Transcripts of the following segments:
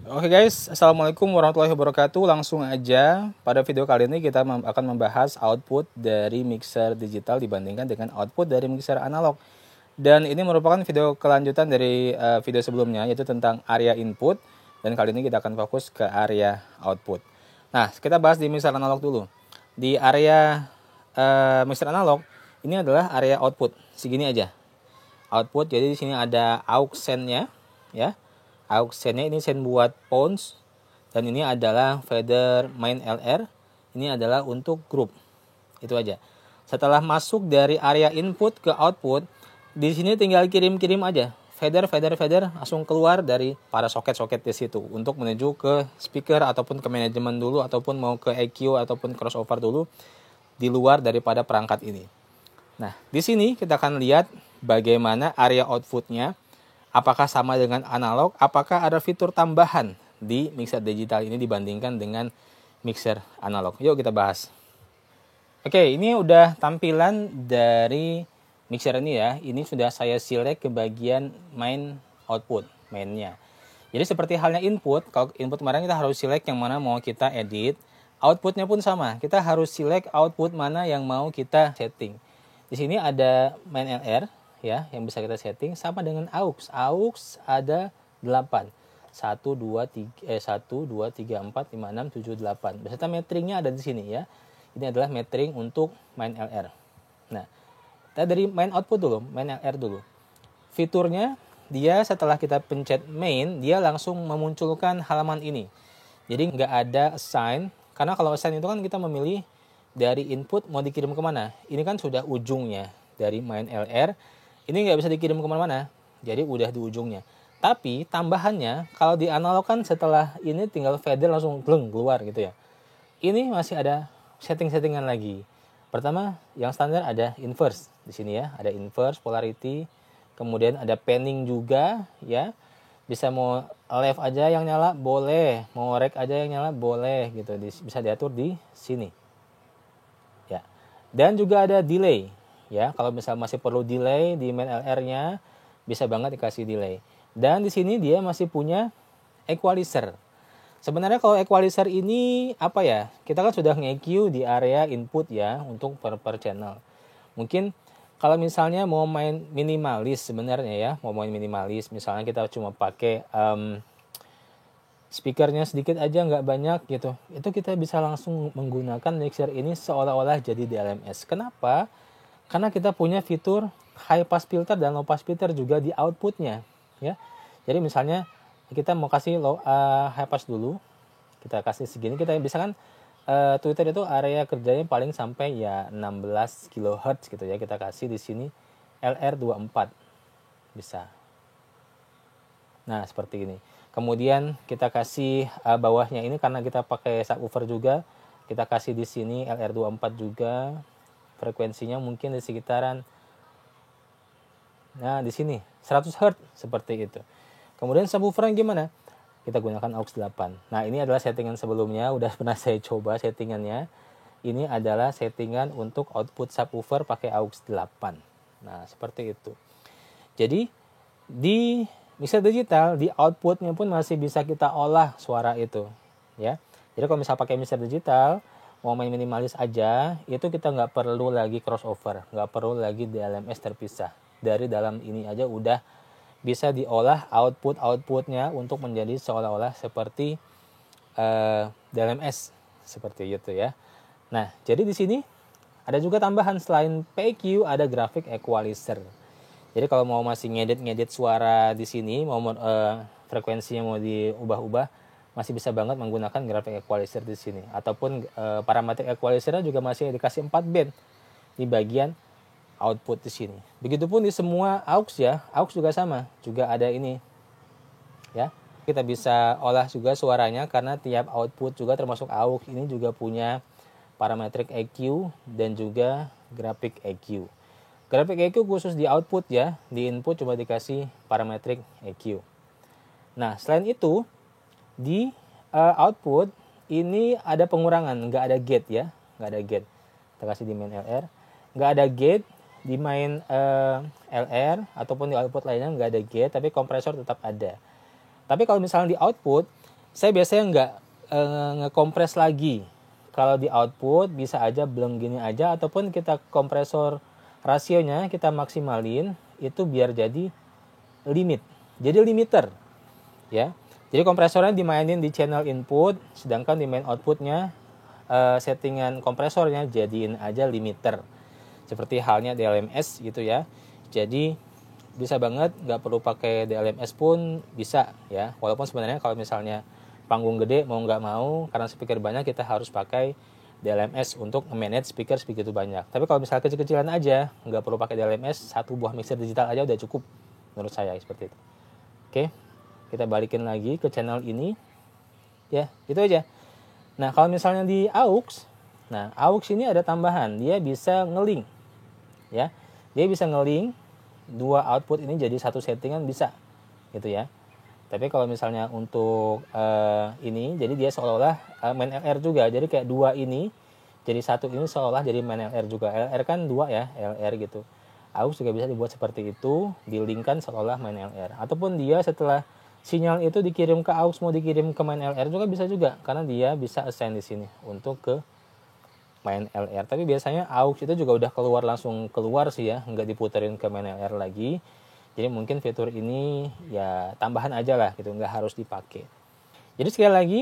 Oke guys, Assalamualaikum warahmatullahi wabarakatuh. Langsung aja, pada video kali ini kita akan membahas output dari mixer digital dibandingkan dengan output dari mixer analog. Dan ini merupakan video kelanjutan dari video sebelumnya, yaitu tentang area input. Dan kali ini kita akan fokus ke area output. Nah, kita bahas di mixer analog dulu. Di area mixer analog, ini adalah area output, segini aja. Output, jadi di sini ada aux send-nya, ya. Aux send-nya ini send buat phones, dan ini adalah fader main LR, ini adalah untuk group. Itu aja. Setelah masuk dari area input ke output, di sini tinggal kirim-kirim aja. Fader langsung keluar dari para soket-soket di situ untuk menuju ke speaker ataupun ke manajemen dulu, ataupun mau ke EQ ataupun crossover dulu di luar daripada perangkat ini. Nah, di sini kita akan lihat bagaimana area outputnya. Apakah sama dengan analog? Apakah ada fitur tambahan di mixer digital ini dibandingkan dengan mixer analog? Yuk kita bahas. Oke, ini udah tampilan dari mixer ini ya. Ini sudah saya select ke bagian main output, mainnya. Jadi seperti halnya input, kalau input kemarin kita harus select yang mana mau kita edit. Outputnya pun sama, kita harus select output mana yang mau kita setting. Di sini ada main LR, ya, yang bisa kita setting sama dengan aux. Aux ada 8. 1 2 3 4 5 6 7 8. Beserta metringnya ada di sini ya. Ini adalah metering untuk main LR. Nah, kita dari main output dulu, main LR dulu. Fiturnya dia setelah kita pencet main, dia langsung memunculkan halaman ini. Jadi nggak ada assign, karena kalau assign itu kan kita memilih dari input mau dikirim kemana. Ini kan sudah ujungnya dari main LR. Ini nggak bisa dikirim kemana-mana, jadi udah di ujungnya. Tapi tambahannya, kalau di analog kan setelah ini tinggal fader langsung keluar gitu ya. Ini masih ada setting-settingan lagi. Pertama, yang standar ada inverse di sini ya, ada inverse polarity. Kemudian ada panning juga ya. Bisa mau left aja yang nyala boleh, mau right aja yang nyala boleh gitu. Bisa diatur di sini. Ya. Dan juga ada delay. Ya, kalau misalnya masih perlu delay di main LR-nya, bisa banget dikasih delay. Dan di sini dia masih punya equalizer. Sebenarnya kalau equalizer ini apa ya? Kita kan sudah nge-EQ di area input ya untuk per channel. Mungkin kalau misalnya mau main minimalis sebenarnya ya, mau main minimalis, misalnya kita cuma pakai speakernya sedikit aja, nggak banyak gitu. Itu kita bisa langsung menggunakan mixer ini seolah-olah jadi DLMS. Kenapa? Karena kita punya fitur high pass filter dan low pass filter juga di outputnya, ya. Jadi misalnya kita mau kasih high pass dulu, kita kasih segini, kita bisa kan Twitter itu area kerjanya paling sampai ya 16 kHz gitu ya. Kita kasih di sini LR24 bisa. Nah seperti ini. Kemudian kita kasih bawahnya ini karena kita pakai subwoofer juga, kita kasih di sini LR24 juga. Frekuensinya mungkin di sekitaran, nah di sini 100 Hz seperti itu. Kemudian subwoofernya gimana? Kita gunakan aux 8. Nah ini adalah settingan sebelumnya, udah pernah saya coba settingannya. Ini adalah settingan untuk output subwoofer pakai aux 8. Nah seperti itu. Jadi di mixer digital, di outputnya pun masih bisa kita olah suara itu, ya. Jadi kalau misal pakai mixer digital, mau main minimalis aja, itu kita nggak perlu lagi crossover, nggak perlu lagi DLMS terpisah. Dari dalam ini aja udah bisa diolah outputnya untuk menjadi seolah-olah seperti DLMS seperti itu ya. Nah, jadi di sini ada juga tambahan selain PEQ ada graphic equalizer. Jadi kalau mau masih ngedit suara di sini, mau frekuensinya mau diubah-ubah, masih bisa banget menggunakan graphic equalizer di sini. Ataupun parameter equalizernya juga masih dikasih 4 band di bagian output di sini. Begitupun di semua aux ya, aux juga sama, juga ada ini. Ya, kita bisa olah juga suaranya karena tiap output juga termasuk aux ini juga punya parametric EQ dan juga graphic EQ. Graphic EQ khusus di output ya, di input cuma dikasih parametric EQ. Nah, selain itu di output ini ada pengurangan, nggak ada gate ya, nggak ada gate. Kita kasih di main LR, nggak ada gate di main LR ataupun di output lainnya nggak ada gate, tapi kompresor tetap ada. Tapi kalau misalnya di output saya biasanya nggak ngekompres lagi. Kalau di output bisa aja bleng gini aja, ataupun kita kompresor rasionya kita maksimalin itu biar jadi limit, jadi limiter ya. Jadi kompresornya dimainin di channel input, sedangkan di main outputnya settingan kompresornya jadiin aja limiter, seperti halnya DLMS gitu ya. Jadi bisa banget, nggak perlu pakai DLMS pun bisa ya. Walaupun sebenarnya kalau misalnya panggung gede mau nggak mau karena speaker banyak kita harus pakai DLMS untuk manage speaker segitu banyak. Tapi kalau misalnya kecil-kecilan aja nggak perlu pakai DLMS, satu buah mixer digital aja udah cukup menurut saya seperti itu. Oke, kita balikin lagi ke channel ini ya, itu aja. Nah kalau misalnya di aux, nah aux ini ada tambahan, dia bisa nge-link ya, dia bisa nge-link dua output ini jadi satu settingan bisa gitu ya. Tapi kalau misalnya untuk ini, jadi dia seolah-olah main LR juga. Jadi kayak dua ini jadi satu, ini seolah jadi main LR juga. LR kan dua ya, LR gitu. AUX juga bisa dibuat seperti itu, di-link-kan seolah main LR. Ataupun dia setelah sinyal itu dikirim ke AUX mau dikirim ke main LR juga bisa juga, karena dia bisa assign di sini untuk ke main LR. Tapi biasanya AUX itu juga udah keluar, langsung keluar sih ya, nggak diputerin ke main LR lagi. Jadi mungkin fitur ini ya tambahan aja lah gitu, nggak harus dipakai. Jadi sekali lagi,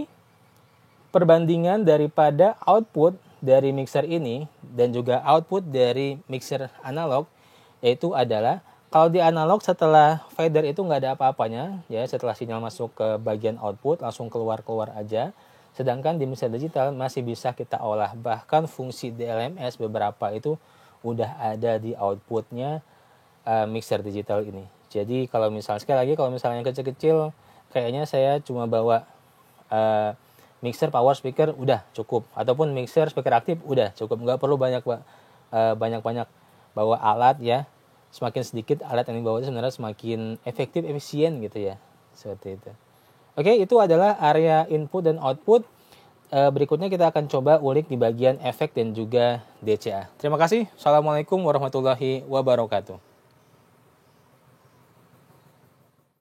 perbandingan daripada output dari mixer ini dan juga output dari mixer analog, yaitu adalah kalau di analog setelah fader itu nggak ada apa-apanya, ya setelah sinyal masuk ke bagian output langsung keluar-keluar aja. Sedangkan di mixer digital masih bisa kita olah, bahkan fungsi DLMS beberapa itu udah ada di outputnya mixer digital ini. Jadi kalau misalnya sekali lagi, kalau misalnya kecil-kecil, kayaknya saya cuma bawa mixer power speaker udah cukup, ataupun mixer speaker aktif udah cukup, nggak perlu banyak-banyak bawa alat ya. Semakin sedikit alat yang dibawa itu sebenarnya semakin efektif, efisien gitu ya, seperti itu. Oke, itu adalah area input dan output. Berikutnya kita akan coba ulik di bagian efek dan juga DCA. Terima kasih. Assalamualaikum warahmatullahi wabarakatuh.